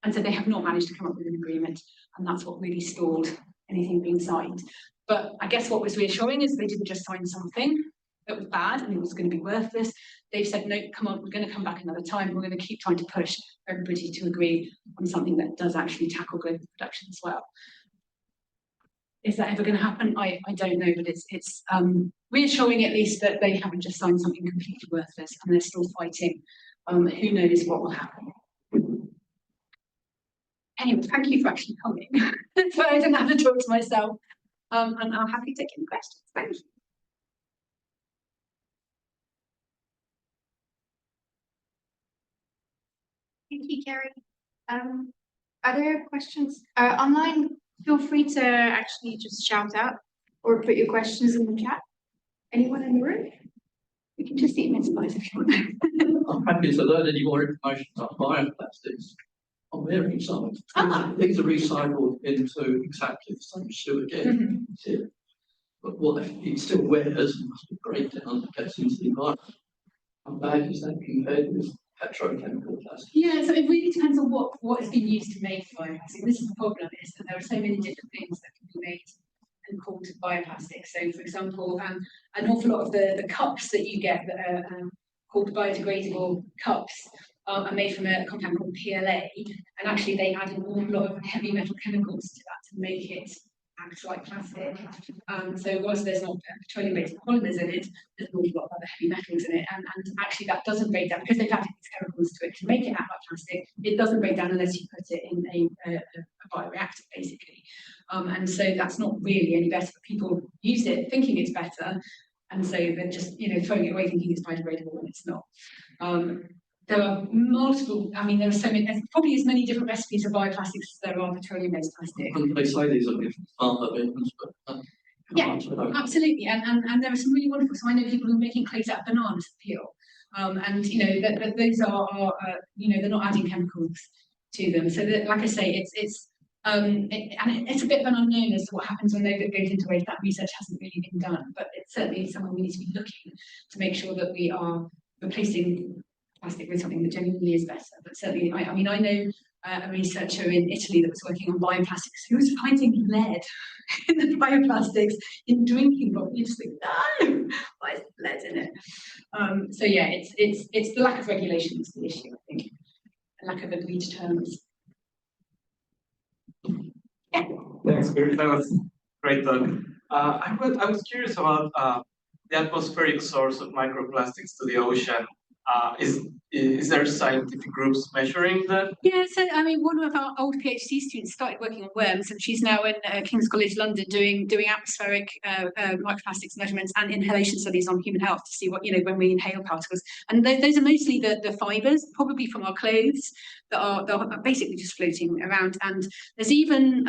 And so they have not managed to come up with an agreement, and that's what really stalled anything being signed. But I guess what was reassuring is they didn't just sign something that was bad and it was going to be worthless. They've said, no, come on, we're going to come back another time. We're going to keep trying to push everybody to agree on something that does actually tackle global production as well. Is that ever going to happen? I don't know, but it's reassuring at least that they haven't just signed something completely worthless and they're still fighting. Who knows what will happen? Anyway, thank you for actually coming. So I didn't have to talk to myself. And I'm happy to take any questions. Thank you. Thank you, Ceri. Are there questions online? Feel free to actually just shout out or put your questions in the chat. Anyone in the room? We can just eat mince pies if you want. I'm happy to learn any more information about bioplastics on their side. These are recycled into exactly the same shoe again. But what if it still wears and must be break down and gets into the environment? How bad is that compared with petrochemical plastic? Yeah, so it really depends on what is being used to make bioplastic. This is the problem, is that there are so many different things that can be made and called bioplastics. So, for example, an awful lot of the cups that you get that are called biodegradable cups are made from a compound called PLA, and actually they add an awful lot of heavy metal chemicals to that to make it act like plastic. So whilst there's not petroleum-based polymers in it, there's an awful lot of other heavy metals in it, and actually that doesn't break down because they've added these chemicals to it to make it act like plastic. It doesn't break down unless you put it in a bioreactor, basically. And so that's not really any better, but people use it thinking it's better, and so they're just throwing it away thinking it's biodegradable when it's not. There are multiple, there are so many, there's probably as many different recipes of bioplastics as there are petroleum-based plastics. They say these are different pharma vitamins, but yeah, absolutely, and there are some really wonderful. So I know people who are making clays out of bananas peel, and that those are they're not adding chemicals to them. So that, like I say, it's a bit of an unknown as to what happens when it goes into waste. That research hasn't really been done, but it's certainly something we need to be looking to make sure that we are replacing plastic with something that genuinely is better. But certainly, I know a researcher in Italy that was working on bioplastics who was finding lead in the bioplastics in drinking water. You just think, no, why is lead in it? So yeah, it's the lack of regulation is the issue, I think, and lack of agreed terms. Yeah. Thanks, Gary. That was great talk. I was curious about the atmospheric source of microplastics to the ocean. Is there scientific groups measuring that? Yeah, so one of our old PhD students started working on worms, and she's now in King's College London doing atmospheric microplastics measurements and inhalation studies on human health to see what when we inhale particles. And those are mostly the fibres, probably from our clothes, that are basically just floating around. And there's even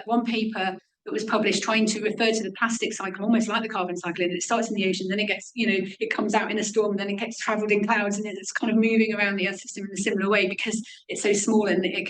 one paper that was published trying to refer to the plastic cycle, almost like the carbon cycle, and it starts in the ocean, then it gets, it comes out in a storm, then it gets travelled in clouds, and it's kind of moving around the Earth system in a similar way because it's so small and it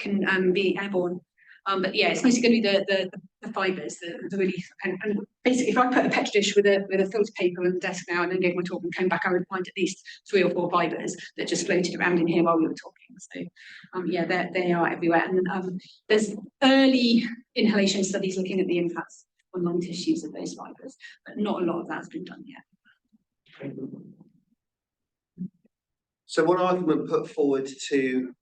can be airborne. But yeah, it's mostly going to be the fibres, the really, and basically, if I put a petri dish with a filter paper on the desk now and then gave my talk and came back, I would find at least 3 or 4 fibres that just floated around in here while we were talking. So yeah, they are everywhere. And there's early inhalation studies looking at the impacts on lung tissues of those fibres, but not a lot of that's been done yet. So one argument put forward to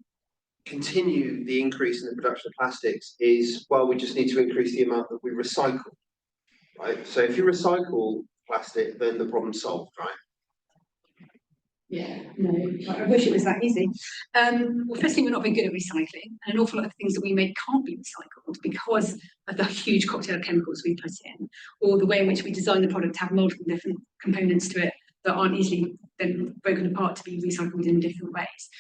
continue the increase in the production of plastics is, well, we just need to increase the amount that we recycle, right? So if you recycle plastic, then the problem's solved, right? Yeah, no, I wish it was that easy. Well, firstly, we're not very good at recycling, and an awful lot of things that we make can't be recycled because of the huge cocktail of chemicals we put in, or the way in which we design the product to have multiple different components to it that aren't easily then broken apart to be recycled in different ways.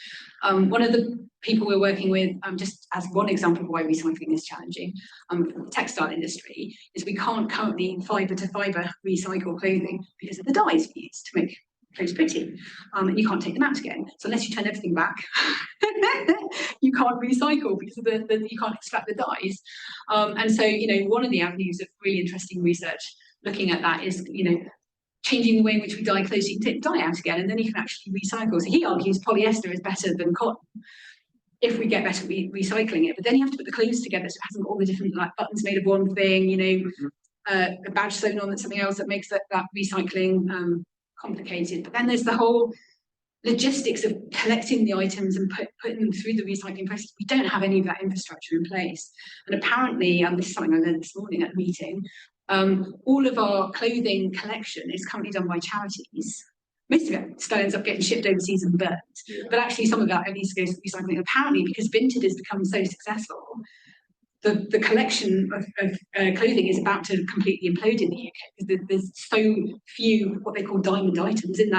One of the people we're working with, just as one example of why recycling is challenging, from the textile industry, is we can't currently fibre to fibre recycle clothing because of the dyes we use to make clothes pretty, and you can't take them out again. So unless you turn everything back, you can't recycle because of you can't extract the dyes. And so, one of the avenues of really interesting research looking at that is, changing the way in which we dye clothes. So you can take the dye out again, and then you can actually recycle. So he argues polyester is better than cotton if we get better at recycling it. But then you have to put the clothes together so it hasn't got all the different buttons made of one thing, a badge sewn on that's something else that makes that recycling complicated. But then there's the whole logistics of collecting the items and putting them through the recycling process. We don't have any of that infrastructure in place. And apparently, this is something I learned this morning at a meeting, all of our clothing collection is currently done by charities. Most of it still ends up getting shipped overseas and burnt. Yeah. But actually some of that needs to go to recycling. Apparently, because vintage has become so successful, the collection of clothing is about to completely implode in the UK because there's so few what they call diamond items in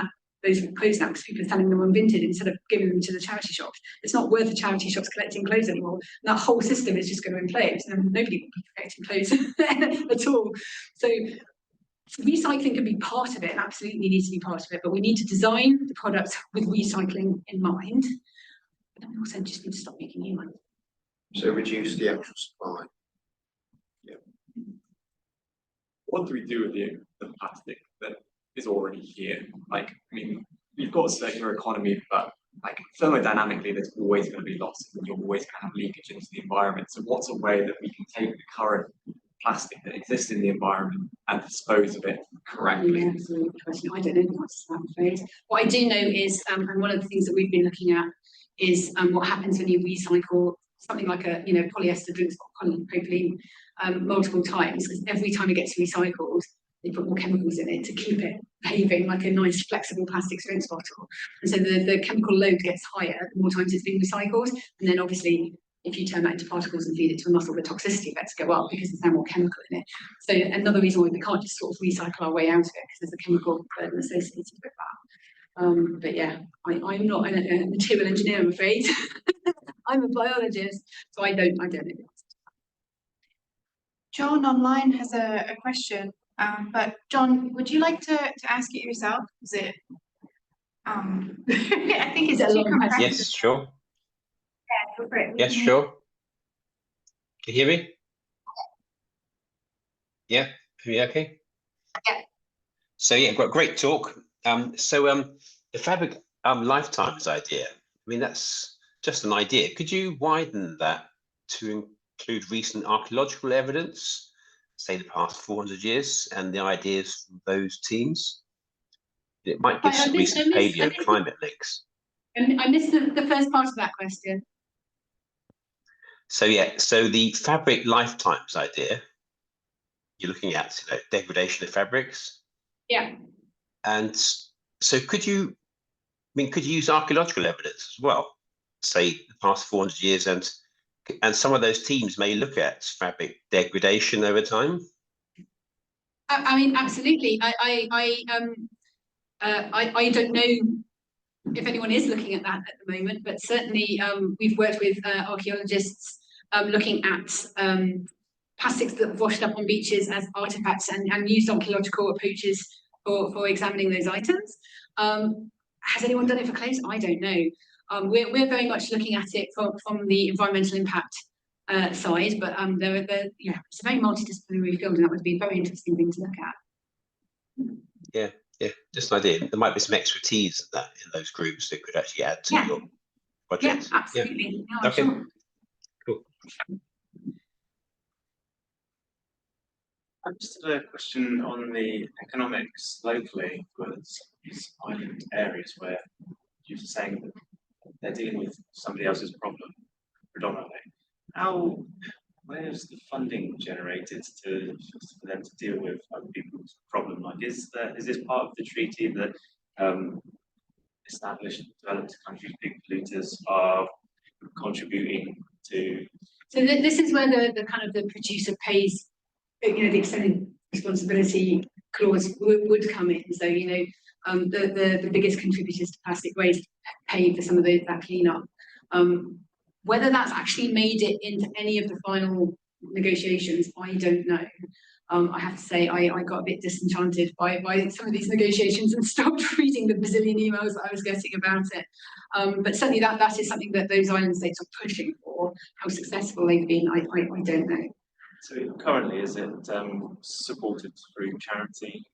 those clothes now because people are selling them unvinted instead of giving them to the charity shops. It's not worth the charity shops collecting clothes anymore. And that whole system is just going to implode and nobody will be collecting clothes at all. So recycling can be part of it and absolutely needs to be part of it, but we need to design the products with recycling in mind. But we also just need to stop making new ones. So reduce the actual supply. Yeah. What do we do with the plastic that is already here? You've got a circular economy, but thermodynamically, there's always going to be loss, and you're always going to have leakage into the environment. So what's a way that we can take the current plastic that exists in the environment and dispose of it correctly? Yeah, that's a really good question. I don't know the answer to that, I'm afraid. What I do know is, and one of the things that we've been looking at is what happens when you recycle something like a polyester drinks polypropylene multiple times, because every time it gets recycled, they put more chemicals in it to keep it behaving like a nice flexible plastic drinks bottle. And so the chemical load gets higher the more times it's being recycled. And then obviously, if you turn that into particles and feed it to a muscle, the toxicity effects go up because there's now more chemical in it. So another reason why we can't just sort of recycle our way out of it, because there's a chemical burden associated with that. But yeah, I'm not a material engineer, I'm afraid. I'm a biologist, so I don't know the answer. John online has a question, but John, would you like to ask it yourself? Is it? I think it's too compressed. Yes, sure. Yeah, go for it. Yes, sure. Can you hear me? Yeah, hear me okay? Yeah. So yeah, great talk. The fabric lifetimes idea, that's just an idea. Could you widen that to include recent archaeological evidence, say the past 400 years, and the ideas from those teams? It might give some recent paleo climate links. I missed the first part of that question. So yeah, so the fabric lifetimes idea, you're looking at degradation of fabrics. Yeah. And so could you use archaeological evidence as well, say the past 400 years, and some of those teams may look at fabric degradation over time? Absolutely. I don't know if anyone is looking at that at the moment, but certainly we've worked with archaeologists looking at plastics that have washed up on beaches as artifacts and used archaeological approaches for examining those items. Has anyone done it for clothes? I don't know. We're very much looking at it from the environmental impact side, but it's a very multidisciplinary field, and that would be a very interesting thing to look at. Yeah, just an idea. There might be some expertise in those groups that could actually add to your project. Yeah, absolutely. Yeah. Okay. Sure. Cool. I've just had a question on the economics locally for these island areas where you're saying that they're dealing with somebody else's problem. predominantly. Where's the funding generated for them to deal with other people's problem? Like, is this part of the treaty that established developed countries, big polluters, are contributing to? So this is where the kind of the producer pays, the extended responsibility clause would come in. So the biggest contributors to plastic waste pay for some of that cleanup. Whether that's actually made it into any of the final negotiations, I don't know. I have to say I got a bit disenchanted by some of these negotiations and stopped reading the bazillion emails that I was getting about it. But certainly that is something that those island states are pushing for. How successful they've been, I don't know. So currently, is it supported through charity?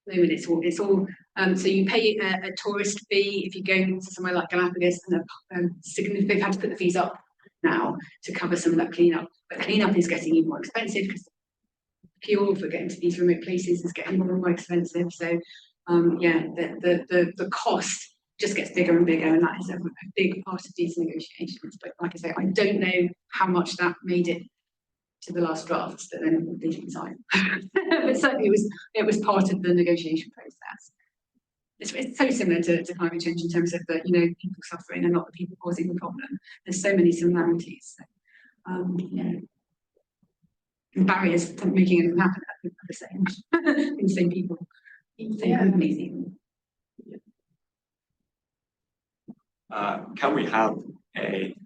Moment it's all so you pay a tourist fee if you go to somewhere like Galapagos, and they've had to put the fees up now to cover some of that cleanup. But cleanup is getting even more expensive because fuel for getting to these remote places is getting more and more expensive. So the cost just gets bigger and bigger, and that is a big part of these negotiations. But like I say, I don't know how much that made it to the last drafts that then they didn't sign. But certainly it was part of the negotiation process. It's so similar to climate change in terms of the people suffering and not the people causing the problem. There's so many similarities. And barriers to making it happen are the same in the same people, same companies even. Can we have a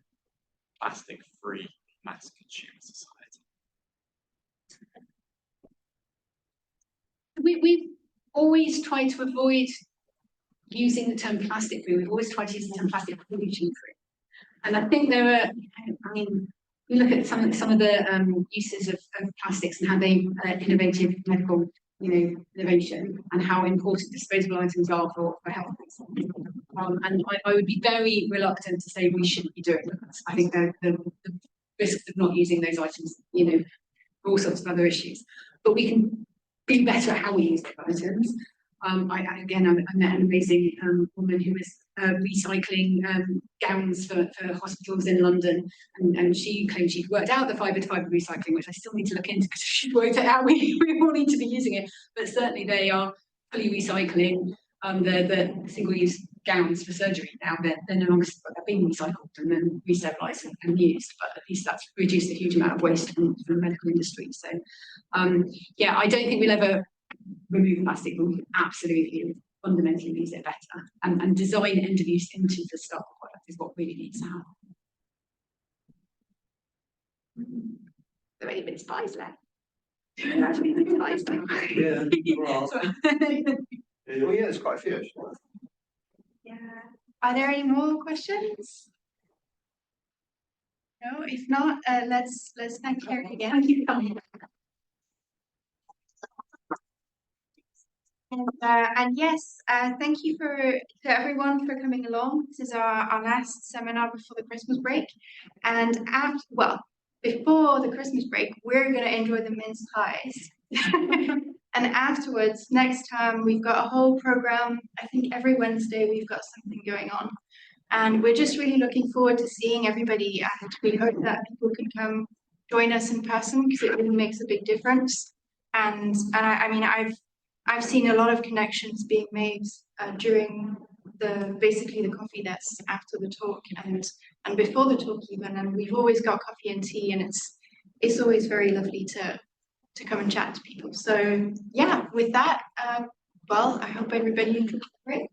plastic-free mass consumer society? We've always tried to avoid using the term plastic free. We've always tried to use the term plastic pollution free. And I think there are, we look at some of the uses of plastics and how they innovative medical innovation and how important disposable items are for health. And I would be very reluctant to say we shouldn't be doing that. I think the risks of not using those items, for all sorts of other issues. But we can be better at how we use those items. I met an amazing woman who was recycling gowns for hospitals in London, and she claimed she'd worked out the fibre-to-fibre recycling, which I still need to look into because she'd worked out how we all need to be using it. But certainly they are fully recycling the single-use gowns for surgery now. They're no longer being recycled and then resterilised and used, but at least that's reduced a huge amount of waste from the medical industry. So I don't think we'll ever remove plastic, but we can absolutely fundamentally use it better and design end of use into the start product is what really needs to happen. There are any bit of spies left. Actually, the spies left. Yeah, well, yeah, there's quite a few actually. Yeah. Are there any more questions? No, if not, let's thank Ceri again. Thank you for coming. And yes, thank you to everyone for coming along. This is our last seminar before the Christmas break. And before the Christmas break, we're going to enjoy the mince pies. And afterwards, next time, we've got a whole program. I think every Wednesday we've got something going on. And we're just really looking forward to seeing everybody. And we hope that people can come join us in person because it really makes a big difference. And I mean, I've seen a lot of connections being made during basically the coffee that's after the talk and before the talk even. And we've always got coffee and tea, and it's always very lovely to come and chat to people. So yeah, with that, I hope everybody enjoys the break.